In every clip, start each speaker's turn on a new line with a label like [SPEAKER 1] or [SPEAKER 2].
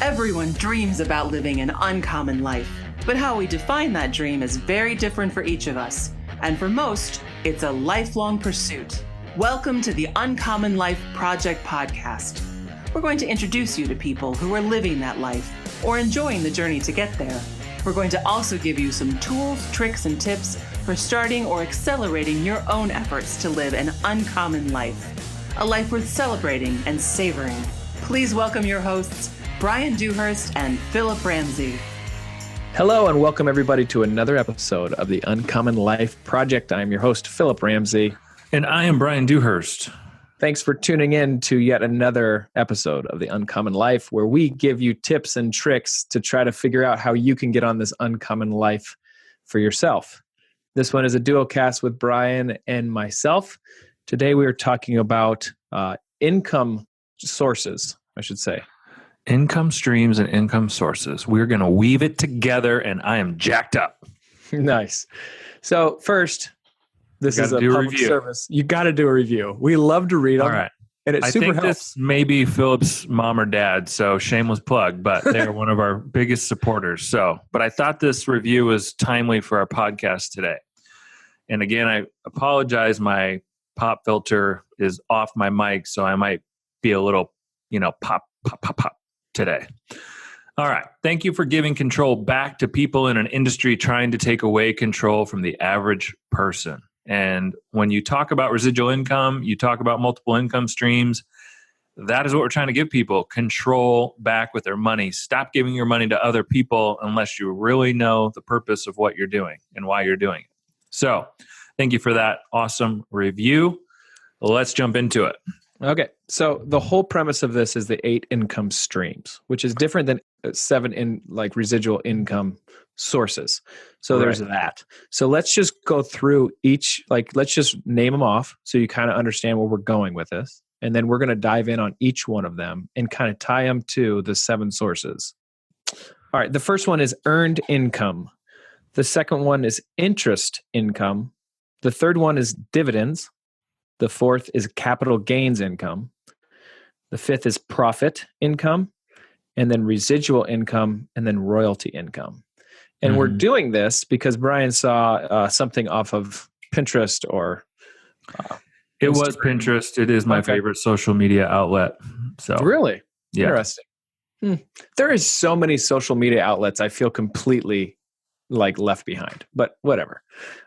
[SPEAKER 1] Everyone dreams about living an uncommon life, but how we define that dream is very different for each of us. And for most, it's a lifelong pursuit. Welcome to the Uncommon Life Project podcast. We're going to introduce you to people who are living that life or enjoying the journey to get there. We're going to also give you some tools, tricks, and tips for starting or accelerating your own efforts to live an uncommon life, a life worth celebrating and savoring. Please welcome your hosts, Bryan Dewhurst and Phillip Ramsey.
[SPEAKER 2] Hello and welcome everybody to another episode of the Uncommon Life Project. I'm your host, Phillip Ramsey.
[SPEAKER 3] And I am Bryan Dewhurst.
[SPEAKER 2] Thanks for tuning in to yet another episode of the Uncommon Life, where we give you tips and tricks to try to figure out how you can get on this uncommon life for yourself. This one is a duo cast with Bryan and myself. Today we are talking about income sources, I should say.
[SPEAKER 3] Income streams and income sources. We're going to weave it together, and I am jacked up.
[SPEAKER 2] Nice. So first, this is a public service. You got to do a review. We love to read them.
[SPEAKER 3] All right.
[SPEAKER 2] And it super helps.
[SPEAKER 3] This may be Phillip's mom or dad, so shameless plug, but they're one of our biggest supporters. But I thought this review was timely for our podcast today. And again, I apologize. My pop filter is off my mic, so I might be a little, pop today. All right. Thank you for giving control back to people in an industry trying to take away control from the average person. And when you talk about residual income, you talk about multiple income streams. That is what we're trying to give people, control back with their money. Stop giving your money to other people unless you really know the purpose of what you're doing and why you're doing it. So thank you for that awesome review. Let's jump into it.
[SPEAKER 2] Okay. So the whole premise of this is the 8 income streams, which is different than 7 residual income sources. So there's that. So let's just go through each, let's just name them off so you kind of understand where we're going with this. And then we're going to dive in on each one of them and kind of tie them to the 7 sources. All right. The first one is earned income. The second one is interest income. The third one is dividends. The fourth is capital gains income. The fifth is profit income, and then residual income, and then royalty income. And we're doing this because Bryan saw something off of Pinterest or
[SPEAKER 3] it was Pinterest. It is my favorite social media outlet. So
[SPEAKER 2] really?
[SPEAKER 3] Yeah.
[SPEAKER 2] Interesting. There is so many social media outlets I feel completely left behind, but whatever.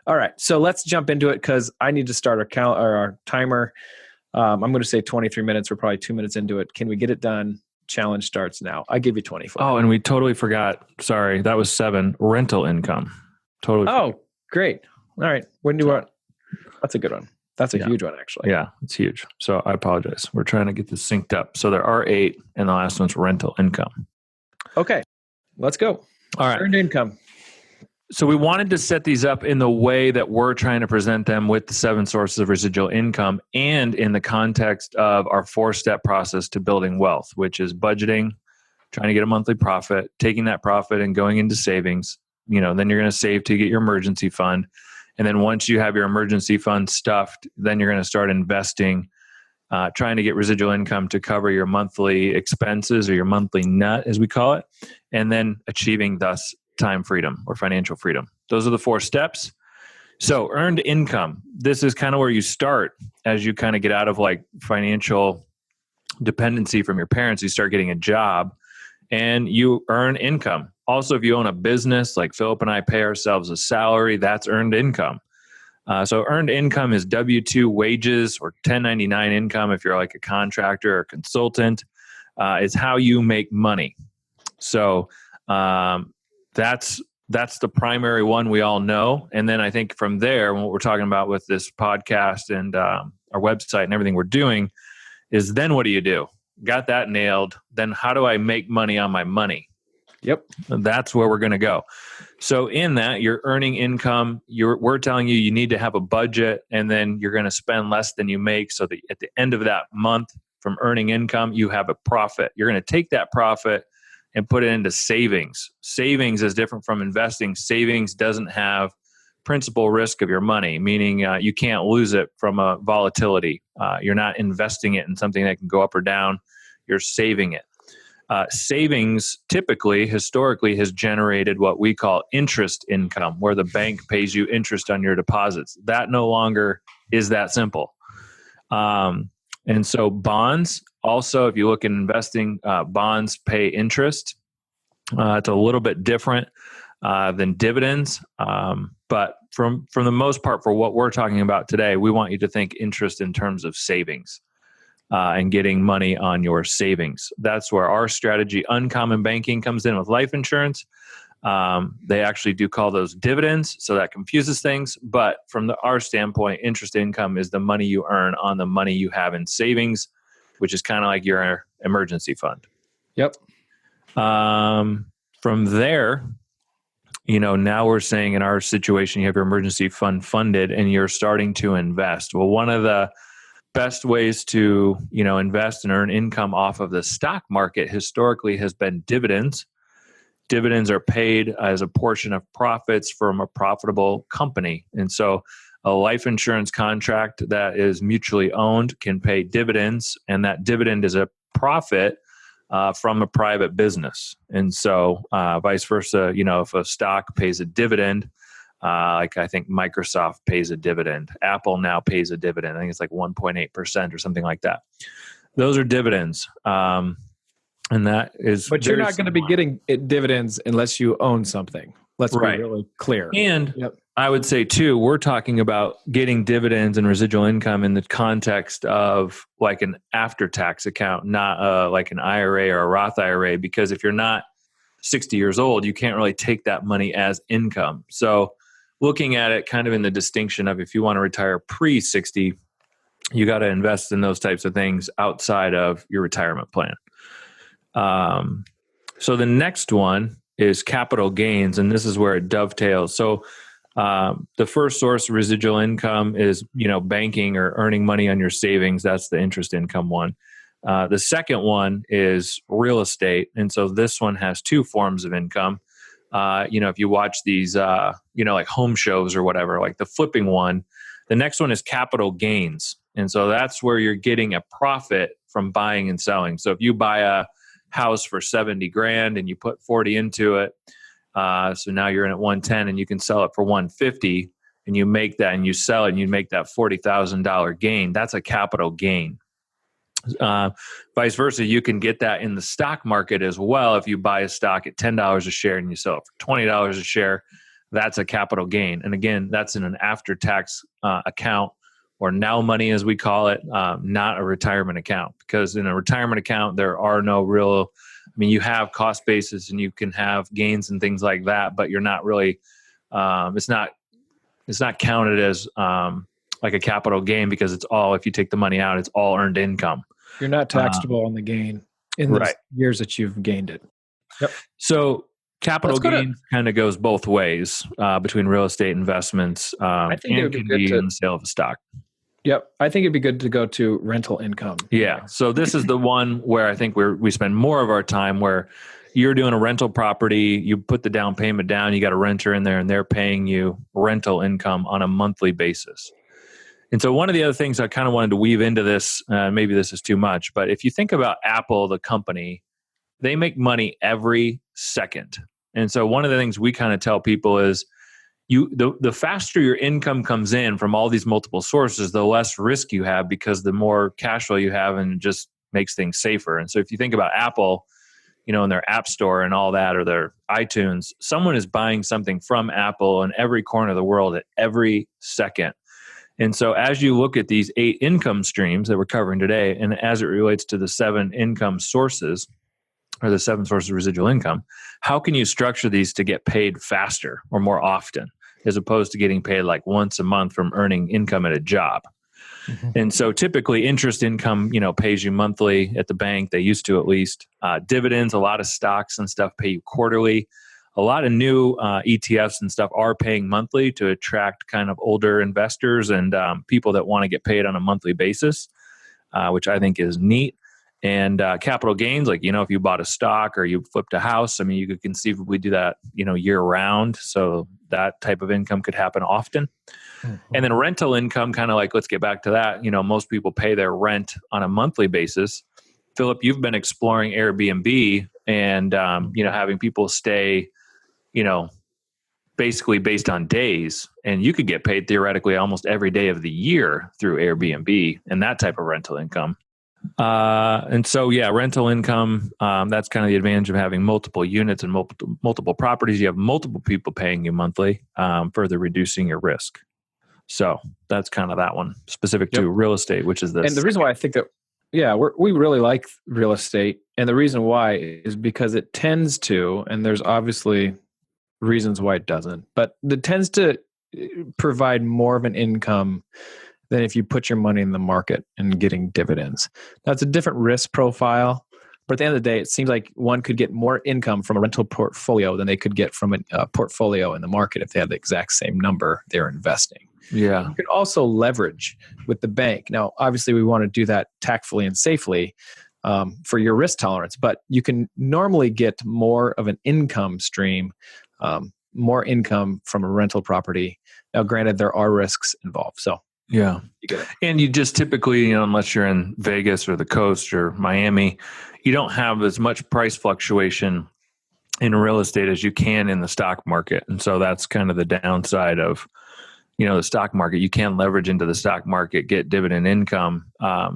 [SPEAKER 2] All right. So let's jump into it because I need to start our timer. I'm going to say 23 minutes. We're probably 2 minutes into it. Can we get it done? Challenge starts now. I give you 24.
[SPEAKER 3] Oh, and we totally forgot. Sorry. That was 7. Rental income. Totally.
[SPEAKER 2] Oh, great. All right. When do you want? That's a good one. That's a huge one, actually.
[SPEAKER 3] Yeah, it's huge. So I apologize. We're trying to get this synced up. So there are 8, and the last one's rental income.
[SPEAKER 2] Okay. Let's go.
[SPEAKER 3] All right.
[SPEAKER 2] Earned income.
[SPEAKER 3] So we wanted to set these up in the way that we're trying to present them with the 7 sources of residual income and in the context of our 4-step process to building wealth, which is budgeting, trying to get a monthly profit, taking that profit and going into savings. Then you're going to save to get your emergency fund. And then once you have your emergency fund stuffed, then you're going to start investing, trying to get residual income to cover your monthly expenses or your monthly nut, as we call it, and then achieving thus time freedom or financial freedom. Those are the 4 steps. So earned income, this is kind of where you start as you kind of get out of financial dependency from your parents. You start getting a job and you earn income. Also, if you own a business, like Phillip and I pay ourselves a salary, that's earned income. So earned income is W-2 wages or 1099 income if you're like a contractor or consultant. It's how you make money. So that's the primary one we all know. And then I think from there, what we're talking about with this podcast and our website and everything we're doing is then what do you do? Got that nailed. Then how do I make money on my money?
[SPEAKER 2] Yep.
[SPEAKER 3] And that's where we're going to go. So in that, you're earning income. We're telling you need to have a budget, and then you're going to spend less than you make. So that at the end of that month from earning income, you have a profit. You're going to take that profit and put it into savings. Savings is different from investing. Savings doesn't have principal risk of your money, meaning you can't lose it from a volatility. You're not investing it in something that can go up or down. You're saving it. Savings typically, historically, has generated what we call interest income, where the bank pays you interest on your deposits. That no longer is that simple. And so bonds, also, if you look at investing, bonds pay interest. It's a little bit different than dividends. But from the most part, for what we're talking about today, we want you to think interest in terms of savings. And getting money on your savings. That's where our strategy, Uncommon Banking, comes in with life insurance. They actually do call those dividends, so that confuses things. But from our standpoint, interest income is the money you earn on the money you have in savings, which is kind of like your emergency fund.
[SPEAKER 2] Yep.
[SPEAKER 3] From there, now we're saying in our situation, you have your emergency fund funded and you're starting to invest. Well, one of the best ways to, invest and earn income off of the stock market historically has been dividends. Dividends are paid as a portion of profits from a profitable company. And so a life insurance contract that is mutually owned can pay dividends, and that dividend is a profit from a private business. And so vice versa, if a stock pays a dividend, like I think Microsoft pays a dividend. Apple now pays a dividend. I think it's like 1.8% or something like that. Those are dividends. And that is.
[SPEAKER 2] But you're not going to be getting dividends unless you own something. Let's be really clear.
[SPEAKER 3] And I would say too, we're talking about getting dividends and residual income in the context of like an after-tax account, not like an IRA or a Roth IRA, because if you're not 60 years old, you can't really take that money as income. So looking at it kind of in the distinction of if you want to retire pre-60, you got to invest in those types of things outside of your retirement plan. So the next one is capital gains, and this is where it dovetails. So the first source of residual income is, banking or earning money on your savings. That's the interest income one. The second one is real estate. And so this one has two forms of income. If you watch these, like home shows or whatever, like the flipping one, the next one is capital gains. And so that's where you're getting a profit from buying and selling. So if you buy a house for 70 grand and you put 40 into it, so now you're in at 110 and you can sell it for 150 and you make that and you sell it and you make that $40,000 gain. That's a capital gain. Vice versa, you can get that in the stock market as well. If you buy a stock at $10 a share and you sell it for $20 a share, that's a capital gain. And again, that's in an after-tax account, or now money as we call it, not a retirement account. Because in a retirement account, there are no real, you have cost basis and you can have gains and things like that, but you're not really, it's not counted as like a capital gain, because it's all, if you take the money out, it's all earned income.
[SPEAKER 2] You're not taxable on the gain in the years that you've gained it. Yep.
[SPEAKER 3] So capital gains kind of goes both ways between real estate investments and can be in the sale of a stock.
[SPEAKER 2] Yep. I think it'd be good to go to rental income.
[SPEAKER 3] Yeah. So this is the one where I think we spend more of our time, where you're doing a rental property, you put the down payment down, you got a renter in there and they're paying you rental income on a monthly basis. And so one of the other things I kind of wanted to weave into this, maybe this is too much, but if you think about Apple, the company, they make money every second. And so one of the things we kind of tell people is the faster your income comes in from all these multiple sources, the less risk you have, because the more cash flow you have, and it just makes things safer. And so if you think about Apple, in their app store and all that, or their iTunes, someone is buying something from Apple in every corner of the world at every second. And so as you look at these 8 income streams that we're covering today, and as it relates to the 7 income sources, or the 7 sources of residual income, how can you structure these to get paid faster or more often, as opposed to getting paid like once a month from earning income at a job? Mm-hmm. And so typically interest income, pays you monthly at the bank. They used to, at least. Dividends, a lot of stocks and stuff pay you quarterly. A lot of new ETFs and stuff are paying monthly to attract kind of older investors and people that want to get paid on a monthly basis, which I think is neat. And capital gains, like, if you bought a stock or you flipped a house, you could conceivably do that, year round. So that type of income could happen often. Mm-hmm. And then rental income, kind of like, let's get back to that. Most people pay their rent on a monthly basis. Phillip, you've been exploring Airbnb and, having people stay, basically based on days, and you could get paid theoretically almost every day of the year through Airbnb and that type of rental income. Rental income, that's kind of the advantage of having multiple units and multiple properties. You have multiple people paying you monthly, further reducing your risk. So that's kind of that one specific to real estate, which is this.
[SPEAKER 2] And the reason why I think that, we really like real estate. And the reason why is because it tends to, and there's obviously reasons why it doesn't, but it tends to provide more of an income than if you put your money in the market and getting dividends. Now, it's a different risk profile, but at the end of the day, it seems like one could get more income from a rental portfolio than they could get from a portfolio in the market if they had the exact same number they're investing.
[SPEAKER 3] Yeah.
[SPEAKER 2] You could also leverage with the bank. Now, obviously, we want to do that tactfully and safely for your risk tolerance, but you can normally get more of an income stream, more income from a rental property. Now, granted, there are risks involved. So,
[SPEAKER 3] yeah.
[SPEAKER 2] you get it.
[SPEAKER 3] And you just typically, unless you're in Vegas or the coast or Miami, you don't have as much price fluctuation in real estate as you can in the stock market. And so that's kind of the downside of, the stock market. You can leverage into the stock market, get dividend income,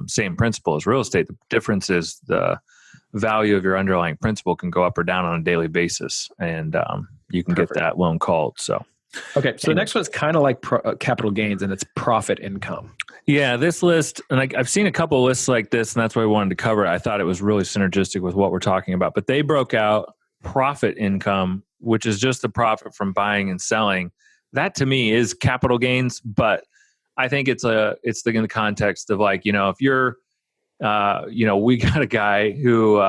[SPEAKER 3] same principle as real estate. The difference is the value of your underlying principal can go up or down on a daily basis, and you can get that loan called. So,
[SPEAKER 2] okay. So the next one's kind of like capital gains, and it's profit income.
[SPEAKER 3] Yeah, this list, and I've seen a couple of lists like this, and that's why I wanted to cover it. I thought it was really synergistic with what we're talking about. But they broke out profit income, which is just the profit from buying and selling. That to me is capital gains, but I think it's in the context of like, if you're, we got a guy who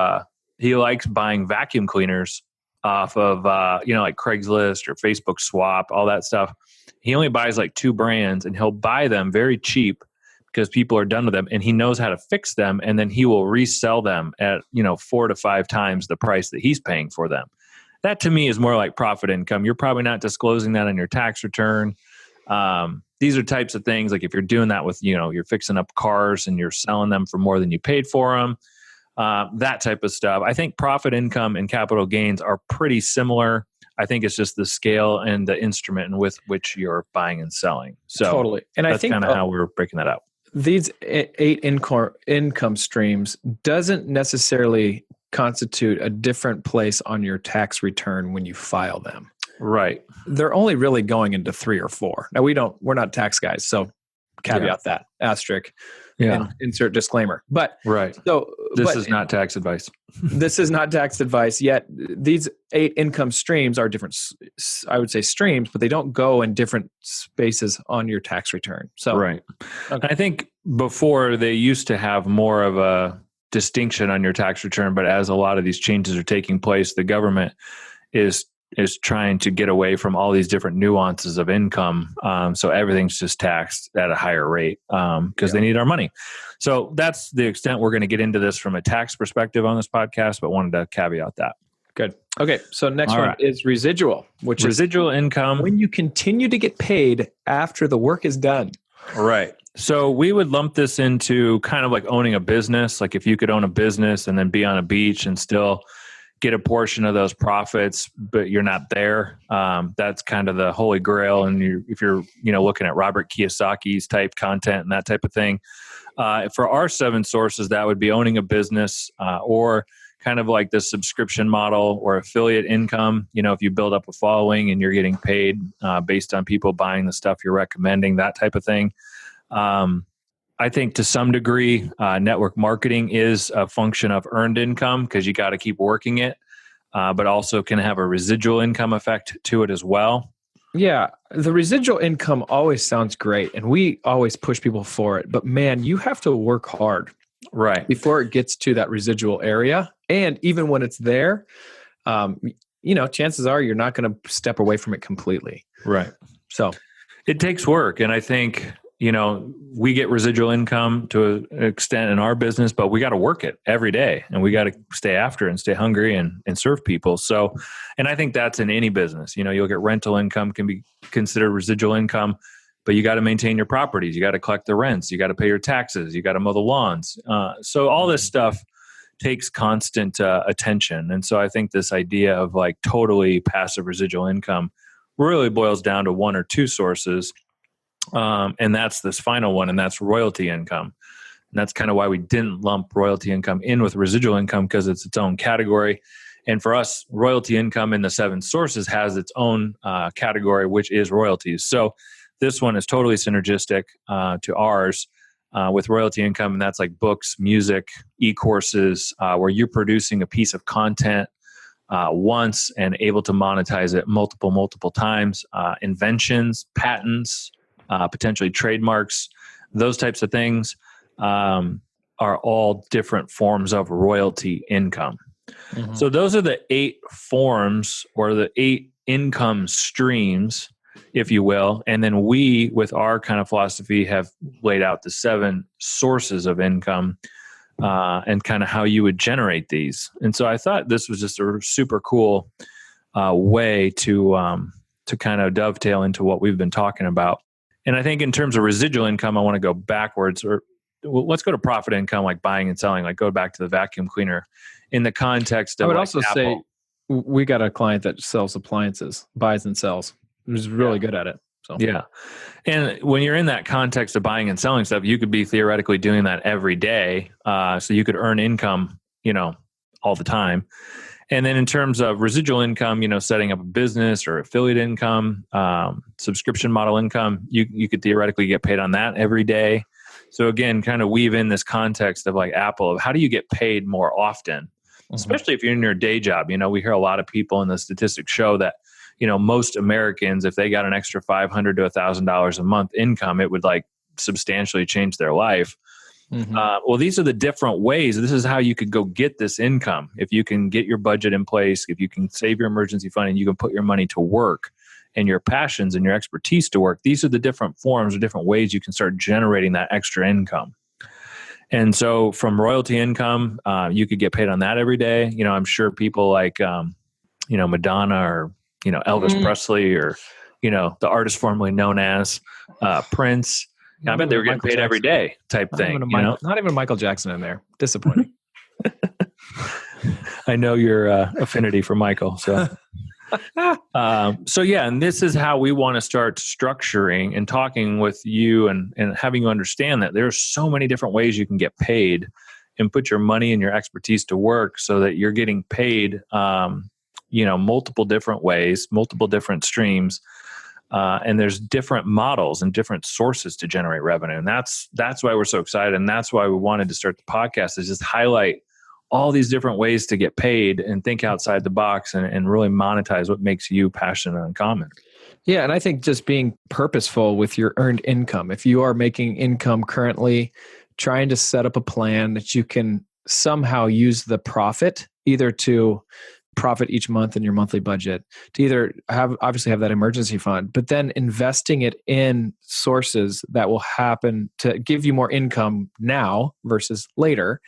[SPEAKER 3] he likes buying vacuum cleaners off of, like Craigslist or Facebook Swap, all that stuff. He only buys like 2 brands, and he'll buy them very cheap because people are done with them, and he knows how to fix them, and then he will resell them at 4 to 5 times the price that he's paying for them. That to me is more like profit income. You're probably not disclosing that on your tax return. These are types of things like if you're doing that with, you're fixing up cars and you're selling them for more than you paid for them, that type of stuff. I think profit income and capital gains are pretty similar. I think it's just the scale and the instrument with which you're buying and selling. So
[SPEAKER 2] totally. And
[SPEAKER 3] that's
[SPEAKER 2] I think
[SPEAKER 3] kind of how we're breaking that out.
[SPEAKER 2] These 8 income streams doesn't necessarily constitute a different place on your tax return when you file them.
[SPEAKER 3] Right.
[SPEAKER 2] They're only really going into 3 or 4. Now we're not tax guys, so caveat that, asterisk, and insert disclaimer. But
[SPEAKER 3] right.
[SPEAKER 2] So
[SPEAKER 3] this is not tax advice.
[SPEAKER 2] This is not tax advice yet. These 8 income streams are different, I would say streams, but they don't go in different spaces on your tax return. So
[SPEAKER 3] right.
[SPEAKER 2] Okay.
[SPEAKER 3] I think before they used to have more of a distinction on your tax return, but as a lot of these changes are taking place, the government is trying to get away from all these different nuances of income. So everything's just taxed at a higher rate because they need our money. So that's the extent we're going to get into this from a tax perspective on this podcast, but wanted to caveat that.
[SPEAKER 2] Good. Okay. So next one is residual, which
[SPEAKER 3] residual income.
[SPEAKER 2] When you continue to get paid after the work is done.
[SPEAKER 3] Right. So we would lump this into kind of like owning a business. Like if you could own a business and then be on a beach and still get a portion of those profits, but you're not there. That's kind of the holy grail. And if you're, looking at Robert Kiyosaki's type content and that type of thing, for our 7 sources, that would be owning a business or kind of like the subscription model or affiliate income. If you build up a following and you're getting paid based on people buying the stuff you're recommending, that type of thing. I think to some degree, network marketing is a function of earned income because you got to keep working it, but also can have a residual income effect to it as well.
[SPEAKER 2] Yeah, the residual income always sounds great, and we always push people for it. But man, you have to work hard,
[SPEAKER 3] right,
[SPEAKER 2] before it gets to that residual area. And even when it's there, chances are you're not going to step away from it completely.
[SPEAKER 3] Right.
[SPEAKER 2] So
[SPEAKER 3] it takes work, and I think we get residual income to an extent in our business, but we got to work it every day and we got to stay after and stay hungry and serve people. So, and I think that's in any business. You'll get rental income can be considered residual income, but you got to maintain your properties. You got to collect the rents. You got to pay your taxes. You got to mow the lawns. So all this stuff takes constant attention. And so I think this idea of like totally passive residual income really boils down to one or two sources. And that's this final one, and that's royalty income. And that's kind of why we didn't lump royalty income in with residual income, because it's its own category. And for us, royalty income in the 7 sources has its own category, which is royalties. So this one is totally synergistic to ours with royalty income. And that's like books, music, e-courses, where you're producing a piece of content once and able to monetize it multiple times. Inventions, patents, potentially trademarks, those types of things are all different forms of royalty income. Mm-hmm. So those are the 8 forms, or the 8 income streams, if you will. And then we, with our kind of philosophy, have laid out the 7 sources of income and kind of how you would generate these. And so I thought this was just a super cool way to kind of dovetail into what we've been talking about. And I think in terms of residual income, I want to go backwards, or let's go to profit income, like buying and selling, like go back to the vacuum cleaner in the context of,
[SPEAKER 2] I would
[SPEAKER 3] like
[SPEAKER 2] also
[SPEAKER 3] Apple.
[SPEAKER 2] say we got a client that sells appliances, buys and sells. He's really good at it. So
[SPEAKER 3] yeah. And when you're in that context of buying and selling stuff, you could be theoretically doing that every day. So you could earn income, all the time. And then in terms of residual income, setting up a business or affiliate income, subscription model income, you could theoretically get paid on that every day. So again, kind of weave in this context of like Apple, of how do you get paid more often, especially if you're in your day job. We hear a lot of people, in the statistics show that, most Americans, if they got an extra $500 to $1,000 a month income, it would like substantially change their life. Mm-hmm. Well, these are the different ways. This is how you could go get this income. If you can get your budget in place, if you can save your emergency fund, and you can put your money to work and your passions and your expertise to work, these are the different forms or different ways you can start generating that extra income. And so from royalty income, you could get paid on that every day. I'm sure people like, Madonna, or, Elvis Presley, or, the artist formerly known as Prince. I bet they were getting paid every day type thing.
[SPEAKER 2] Not even Michael Jackson in there. Disappointing.
[SPEAKER 3] I know your affinity for Michael. So, and this is how we want to start structuring and talking with you and having you understand that there's so many different ways you can get paid and put your money and your expertise to work, so that you're getting paid, multiple different ways, multiple different streams. And there's different models and different sources to generate revenue. And that's why we're so excited. And that's why we wanted to start the podcast, is just highlight all these different ways to get paid and think outside the box and really monetize what makes you passionate and uncommon.
[SPEAKER 2] Yeah. And I think just being purposeful with your earned income. If you are making income currently, trying to set up a plan that you can somehow use the profit either to profit each month in your monthly budget, to either obviously have that emergency fund, but then investing it in sources that will happen to give you more income now versus later,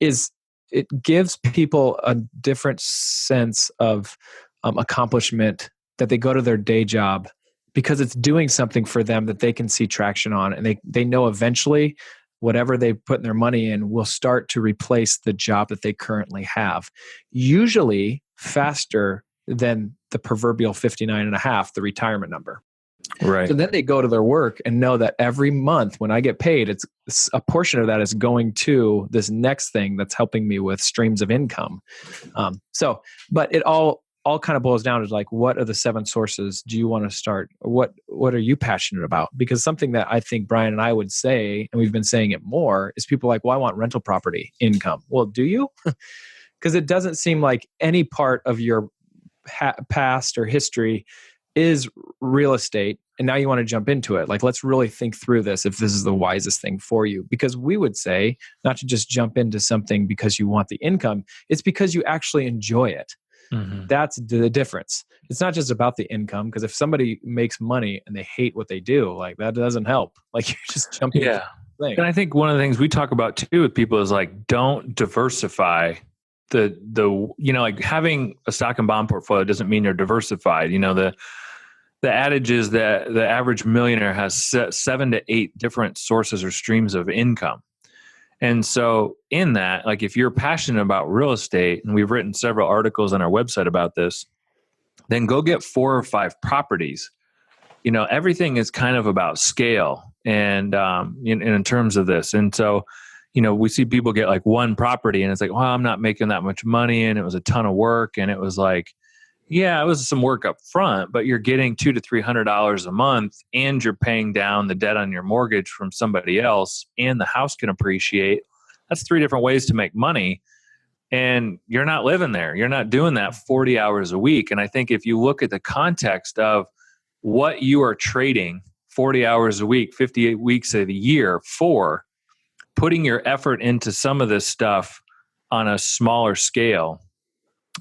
[SPEAKER 2] it gives people a different sense of accomplishment, that they go to their day job because it's doing something for them that they can see traction on, and they know eventually whatever they put their money in will start to replace the job that they currently have, usually faster than the proverbial 59 and a half, the retirement number.
[SPEAKER 3] Right.
[SPEAKER 2] So then they go to their work and know that every month when I get paid, it's a portion of that is going to this next thing that's helping me with streams of income. But it all kind of boils down to like, what are the 7 sources do you want to start? What are you passionate about? Because something that I think Bryan and I would say, and we've been saying it more, is people like, well, I want rental property income. Well, do you? Because it doesn't seem like any part of your past or history is real estate. And now you want to jump into it. Like, let's really think through this, if this is the wisest thing for you. Because we would say not to just jump into something because you want the income. It's because you actually enjoy it. Mm-hmm. That's the difference. It's not just about the income, because if somebody makes money and they hate what they do, like that doesn't help. Like you're just jumping.
[SPEAKER 3] Yeah. And I think one of the things we talk about too with people is like, don't diversify the like having a stock and bond portfolio doesn't mean you're diversified. The adage is that the average millionaire has 7 to 8 different sources or streams of income. And so in that, like if you're passionate about real estate, and we've written several articles on our website about this, then go get 4 or 5 properties. Everything is kind of about scale and in terms of this. And so, we see people get like 1 property and it's like, well, I'm not making that much money. And it was a ton of work. And it was like, yeah, it was some work up front, but you're getting $200 to $300 a month and you're paying down the debt on your mortgage from somebody else and the house can appreciate. That's 3 different ways to make money. And you're not living there. You're not doing that 40 hours a week. And I think if you look at the context of what you are trading 40 hours a week, 58 weeks of the year for, putting your effort into some of this stuff on a smaller scale,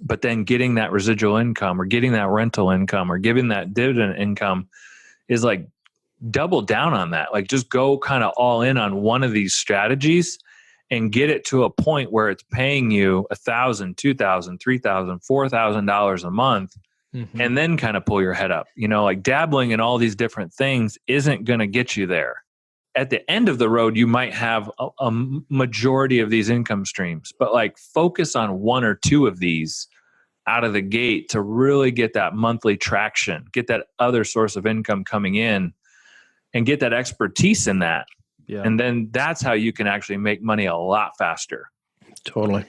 [SPEAKER 3] but then getting that residual income or getting that rental income or giving that dividend income is like double down on that. Like just go kind of all in on one of these strategies and get it to a point where it's paying you $1,000, $2,000, $3,000, $4,000 a month. Mm-hmm. And then kind of pull your head up. Like dabbling in all these different things isn't going to get you there. At the end of the road, you might have a majority of these income streams, but like focus on 1 or 2 of these out of the gate to really get that monthly traction, get that other source of income coming in and get that expertise in that. Yeah. And then that's how you can actually make money a lot faster.
[SPEAKER 2] Totally.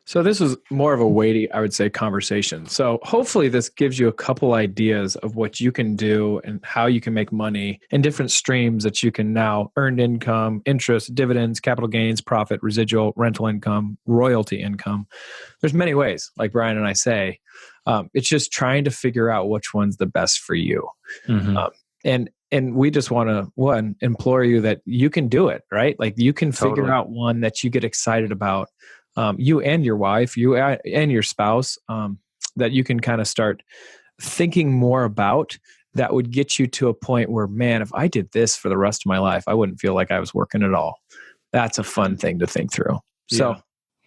[SPEAKER 2] So this is more of a weighty, I would say, conversation. So hopefully this gives you a couple ideas of what you can do and how you can make money in different streams that you can now earn income, interest, dividends, capital gains, profit, residual, rental income, royalty income. There's many ways, like Bryan and I say. It's just trying to figure out which one's the best for you. Mm-hmm. And we just want to, implore you that you can do it, right? Like you can figure out one that you get excited about. You and your wife, you and your spouse, that you can kind of start thinking more about that would get you to a point where, man, if I did this for the rest of my life, I wouldn't feel like I was working at all. That's a fun thing to think through. Yeah. So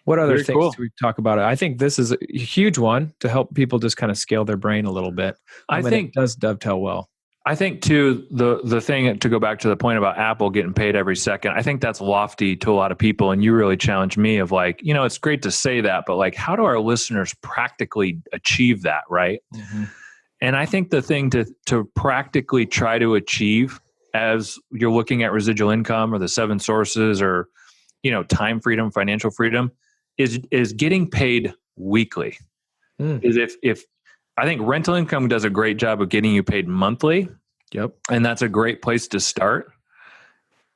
[SPEAKER 2] what other things do we talk about? I think this is a huge one to help people just kind of scale their brain a little bit. I think it does dovetail well.
[SPEAKER 3] I think too, the thing to go back to the point about Apple getting paid every second, I think that's lofty to a lot of people. And you really challenged me of like, it's great to say that, but like, how do our listeners practically achieve that? Right. Mm-hmm. And I think the thing to practically try to achieve as you're looking at residual income or the 7 sources or, time freedom, financial freedom is getting paid weekly. Is if I think rental income does a great job of getting you paid monthly. Yep. And that's a great place to start.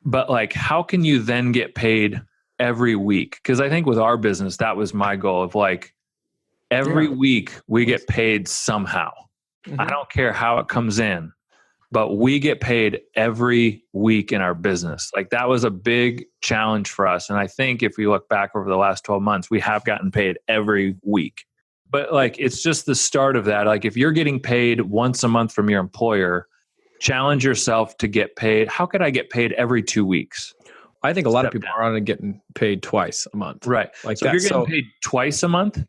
[SPEAKER 3] But like, how can you then get paid every week? Because I think with our business, that was my goal of like, every week we get paid somehow. Mm-hmm. I don't care how it comes in, but we get paid every week in our business. Like that was a big challenge for us. And I think if we look back over the last 12 months, we have gotten paid every week. But like, it's just the start of that. Like if you're getting paid once a month from your employer, challenge yourself to get paid. How could I get paid every 2 weeks?
[SPEAKER 2] I think a lot of people are on getting paid twice a month.
[SPEAKER 3] Right. Like so if you're getting paid twice a month,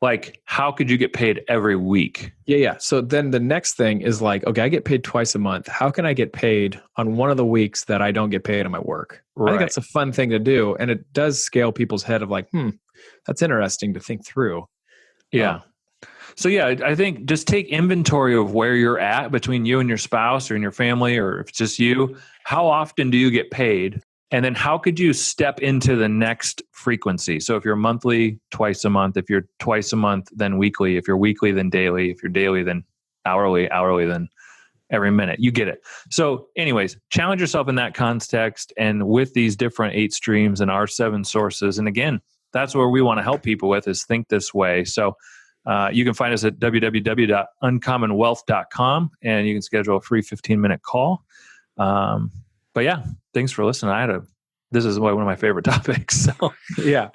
[SPEAKER 3] like how could you get paid every week?
[SPEAKER 2] Yeah. So then the next thing is like, okay, I get paid twice a month. How can I get paid on one of the weeks that I don't get paid on my work? Right. I think that's a fun thing to do. And it does scale people's head of like, that's interesting to think through.
[SPEAKER 3] Yeah. So yeah, I think just take inventory of where you're at between you and your spouse or in your family, or if it's just you. How often do you get paid? And then how could you step into the next frequency? So if you're monthly, twice a month. If you're twice a month, then weekly. If you're weekly, then daily. If you're daily, then hourly, then every minute. You get it. So anyways, challenge yourself in that context and with these different 8 streams and our 7 sources. And again, that's where we want to help people with is think this way. So you can find us at www.uncommonwealth.com and you can schedule a free 15-minute call. But yeah, thanks for listening. This is one of my favorite topics. So
[SPEAKER 2] yeah.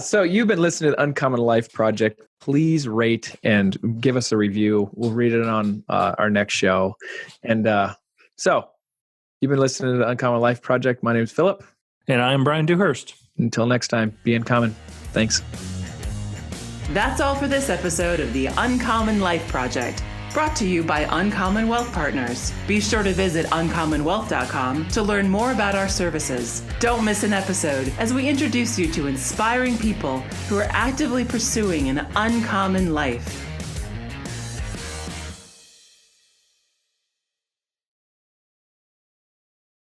[SPEAKER 2] So you've been listening to the Uncommon Life Project. Please rate and give us a review. We'll read it on our next show. And so you've been listening to the Uncommon Life Project. My name is Phillip.
[SPEAKER 3] And I'm Bryan Dewhurst.
[SPEAKER 2] Until next time, be uncommon. Thanks.
[SPEAKER 1] That's all for this episode of the Uncommon Life Project. Brought to you by Uncommon Wealth Partners. Be sure to visit uncommonwealth.com to learn more about our services. Don't miss an episode as we introduce you to inspiring people who are actively pursuing an uncommon life.